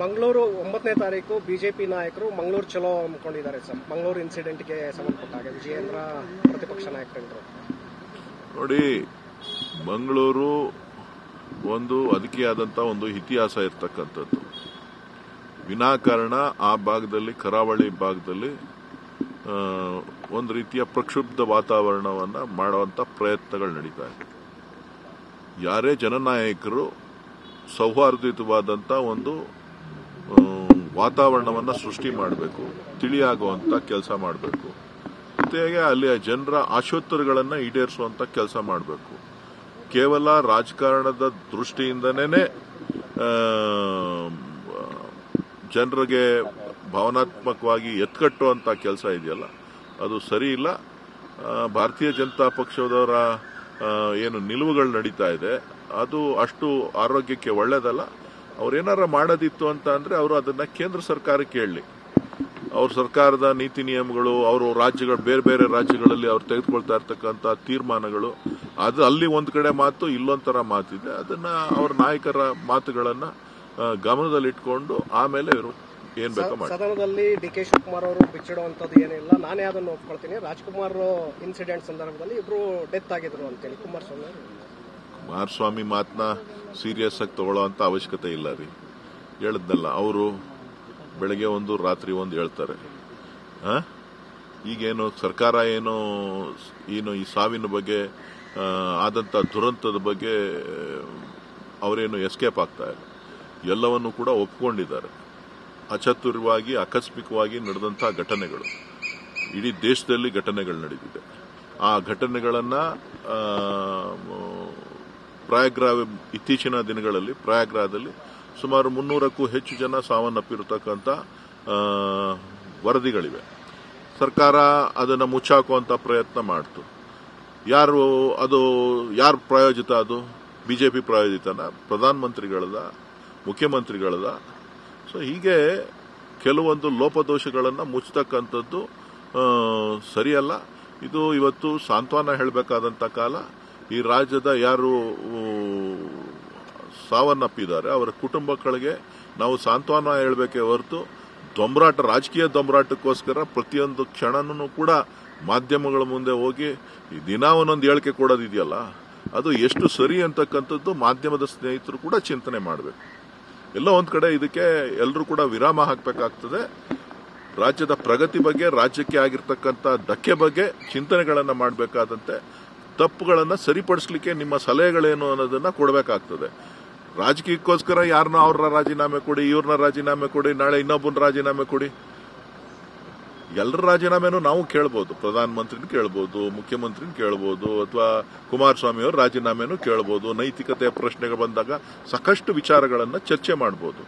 ಮಂಗಳೂರು 9ನೇ ತಾರೀಕು ಬಿಜೆಪಿ ನಾಯಕರು ಮಂಗಳೂರು ಚಲೋ ಹಮ್ಮಿಕೊಂಡಿದ್ದಾರೆ ಸರ್. ಮಂಗಳೂರು ಇನ್ಸಿಡೆಂಟ್ಗೆ ಸಂಬಂಧಪಟ್ಟಾಗ ವಿಜಯೇಂದ್ರ ಪ್ರತಿಪಕ್ಷ ನಾಯಕರು ನೋಡಿ, ಮಂಗಳೂರು ಅದಕ್ಕೆ ಆದಂತ ಒಂದು ಇತಿಹಾಸ ಇರ್ತಕ್ಕಂಥದ್ದು. ವಿನಾಕಾರಣ ಆ ಭಾಗದಲ್ಲಿ, ಕರಾವಳಿ ಭಾಗದಲ್ಲಿ ಒಂದು ರೀತಿಯ ಪ್ರಕ್ಷುಬ್ಧ ವಾತಾವರಣವನ್ನ ಮಾಡುವಂತ ಪ್ರಯತ್ನಗಳು ನಡೀತಾ ಇದೆ. ಯಾರೇ ಜನನಾಯಕರು ಸೌಹಾರ್ದಯುತವಾದಂತ ಒಂದು ವಾತಾವರಣವನ್ನ ಸೃಷ್ಟಿ ಮಾಡಬೇಕು, ತಿಳಿಯಾಗುವಂತ ಕೆಲಸ ಮಾಡಬೇಕು, ಜೊತೆಗೆ ಅಲ್ಲಿಯ ಜನರ ಆಶೋತ್ತರಗಳನ್ನ ಈಡೇರಿಸುವಂತ ಕೆಲಸ ಮಾಡಬೇಕು. ಕೇವಲ ರಾಜಕಾರಣದ ದೃಷ್ಟಿಯಿಂದನೇ ಜನರಿಗೆ ಭಾವನಾತ್ಮಕವಾಗಿ ಎತ್ಕಟ್ಟುವಂತ ಕೆಲಸ ಇದೆಯಲ್ಲ, ಅದು ಸರಿ ಇಲ್ಲ. ಭಾರತೀಯ ಜನತಾ ಪಕ್ಷದವರ ಏನು ನಿಲುವುಗಳು ನಡೀತಾ ಇದೆ ಅದು ಅಷ್ಟು ಆರೋಗ್ಯಕ್ಕೆ ಒಳ್ಳೇದಲ್ಲ. ಅವ್ರೇನಾರ ಮಾಡೋದಿತ್ತು ಅಂತ ಅಂದ್ರೆ ಅವರು ಅದನ್ನ ಕೇಂದ್ರ ಸರ್ಕಾರಕ್ಕೆ ಹೇಳಲಿ. ಅವ್ರ ಸರ್ಕಾರದ ನೀತಿ ನಿಯಮಗಳು, ಅವರು ರಾಜ್ಯಗಳು, ಬೇರೆ ಬೇರೆ ರಾಜ್ಯಗಳಲ್ಲಿ ಅವ್ರು ತೆಗೆದುಕೊಳ್ತಾ ಇರ್ತಕ್ಕಂಥ ತೀರ್ಮಾನಗಳು, ಅದು ಅಲ್ಲಿ ಒಂದ್ ಕಡೆ ಮಾತು, ಇಲ್ಲೊಂಥರ ಮಾತಿದೆ. ಅದನ್ನ ಅವ್ರ ನಾಯಕರ ಮಾತುಗಳನ್ನ ಗಮನದಲ್ಲಿಟ್ಕೊಂಡು ಆಮೇಲೆ ಇವರು ಏನ್ ಬೇಕೋ ಮಾಡಿ. ಸದನದಲ್ಲಿ ಡಿ.ಕೆ. ಶಿವಕುಮಾರ್ ಅವರು ಬಿಚ್ಚಿಡುವಂತದ್ದು ಏನಿಲ್ಲ, ನಾನೇ ಅದನ್ನು ಒಪ್ಕೊಳ್ತೀನಿ. ರಾಜ್ಕುಮಾರ್ ಇನ್ಸಿಡೆಂಟ್ ಸಂದರ್ಭದಲ್ಲಿ ಇಬ್ರು ಡೆತ್ ಆಗಿದ್ರು ಅಂತೇಳಿ ಕುಮಾರಸ್ವಾಮಿ ಮಾತನ್ನ ಸೀರಿಯಸ್ ಆಗಿ ತಗೊಳ್ಳೋಂತ ಅವಶ್ಯಕತೆ ಇಲ್ಲ ರೀ. ಹೇಳದ್ನಲ್ಲ, ಅವರು ಬೆಳಗ್ಗೆ ಒಂದು ರಾತ್ರಿ ಒಂದು ಹೇಳ್ತಾರೆ. ಈಗೇನು ಸರ್ಕಾರ ಏನು ಈ ಸಾವಿನ ಬಗ್ಗೆ ಆದಂತ ದುರಂತದ ಬಗ್ಗೆ ಅವರೇನು ಎಸ್ಕೇಪ್ ಆಗ್ತಾ ಇಲ್ಲ, ಎಲ್ಲವನ್ನೂ ಕೂಡ ಒಪ್ಕೊಂಡಿದ್ದಾರೆ. ಅಚಾತುರ್ಯವಾಗಿ, ಆಕಸ್ಮಿಕವಾಗಿ ನಡೆದಂತಹ ಘಟನೆಗಳು, ಇಡೀ ದೇಶದಲ್ಲಿ ಘಟನೆಗಳು ನಡೆದಿದೆ. ಆ ಘಟನೆಗಳನ್ನ ಇತ್ತೀಚಿನ ದಿನಗಳಲ್ಲಿ ಪ್ರಯಾಗ್ರಾದಲ್ಲಿ ಸುಮಾರು 300ಕ್ಕೂ ಹೆಚ್ಚು ಜನ ಸಾವನ್ನಪ್ಪಿರತಕ್ಕಂಥ ವರದಿಗಳಿವೆ. ಸರ್ಕಾರ ಅದನ್ನ ಮುಚ್ಚಾಕುವಂತ ಪ್ರಯತ್ನ ಮಾಡ್ತು. ಯಾರು ಪ್ರಾಯೋಜಿತ? ಅದು ಬಿಜೆಪಿ ಪ್ರಾಯೋಜಿತನ? ಪ್ರಧಾನಮಂತ್ರಿಗಳದ? ಮುಖ್ಯಮಂತ್ರಿಗಳದ? ಸೊ ಹೀಗೆ ಕೆಲವೊಂದು ಲೋಪದೋಷಗಳನ್ನ ಮುಚ್ಚತಕ್ಕಂಥದ್ದು ಸರಿಯಲ್ಲ. ಇದು ಇವತ್ತು ಸಾಂತ್ವನ ಹೇಳಬೇಕಾದಂತ ಕಾಲ. ಈ ರಾಜ್ಯದ ಯಾರು ಸಾವನ್ನಪ್ಪಿದ್ದಾರೆ ಅವರ ಕುಟುಂಬಗಳಿಗೆ ನಾವು ಸಾಂತ್ವನ ಹೇಳಬೇಕೇ ಹೊರತು ರಾಜಕೀಯ ದೊಂಬರಾಟಕ್ಕೋಸ್ಕರ ಪ್ರತಿಯೊಂದು ಕ್ಷಣನೂ ಕೂಡ ಮಾಧ್ಯಮಗಳ ಮುಂದೆ ಹೋಗಿ ದಿನ ಒಂದೊಂದು ಹೇಳಿಕೆ ಕೊಡೋದಿದೆಯಲ್ಲ, ಅದು ಎಷ್ಟು ಸರಿ ಅಂತಕ್ಕಂಥದ್ದು ಮಾಧ್ಯಮದ ಸ್ನೇಹಿತರು ಕೂಡ ಚಿಂತನೆ ಮಾಡಬೇಕು. ಎಲ್ಲೋ ಒಂದ್ ಕಡೆ ಇದಕ್ಕೆ ಎಲ್ಲರೂ ಕೂಡ ವಿರಾಮ ಹಾಕಬೇಕಾಗ್ತದೆ. ರಾಜ್ಯದ ಪ್ರಗತಿ ಬಗ್ಗೆ, ರಾಜ್ಯಕ್ಕೆ ಆಗಿರ್ತಕ್ಕಂಥ ಧಕ್ಕೆ ಬಗ್ಗೆ ಚಿಂತನೆಗಳನ್ನ ಮಾಡಬೇಕಾದಂತೆ, ತಪ್ಪುಗಳನ್ನ ಸರಿಪಡಿಸಲಿಕ್ಕೆ ನಿಮ್ಮ ಸಲಹೆಗಳೇನು ಅನ್ನೋದನ್ನ ಕೊಡಬೇಕಾಗ್ತದೆ. ರಾಜಕೀಯಕ್ಕೋಸ್ಕರ ಯಾರನ್ನ ಅವ್ರ ರಾಜೀನಾಮೆ ಕೊಡಿ, ಇವ್ರನ್ನ ರಾಜೀನಾಮೆ ಕೊಡಿ, ನಾಳೆ ಇನ್ನೊಬ್ಬನ ರಾಜೀನಾಮೆ ಕೊಡಿ. ಎಲ್ಲರ ರಾಜೀನಾಮೆನೂ ನಾವು ಕೇಳಬಹುದು. ಪ್ರಧಾನಮಂತ್ರಿನ ಕೇಳಬಹುದು, ಮುಖ್ಯಮಂತ್ರಿನ ಕೇಳಬಹುದು, ಅಥವಾ ಕುಮಾರಸ್ವಾಮಿ ಅವರ ರಾಜೀನಾಮೆನೂ ಕೇಳಬಹುದು. ನೈತಿಕತೆಯ ಪ್ರಶ್ನೆಗಳು ಬಂದಾಗ ಸಾಕಷ್ಟು ವಿಚಾರಗಳನ್ನ ಚರ್ಚೆ ಮಾಡಬಹುದು.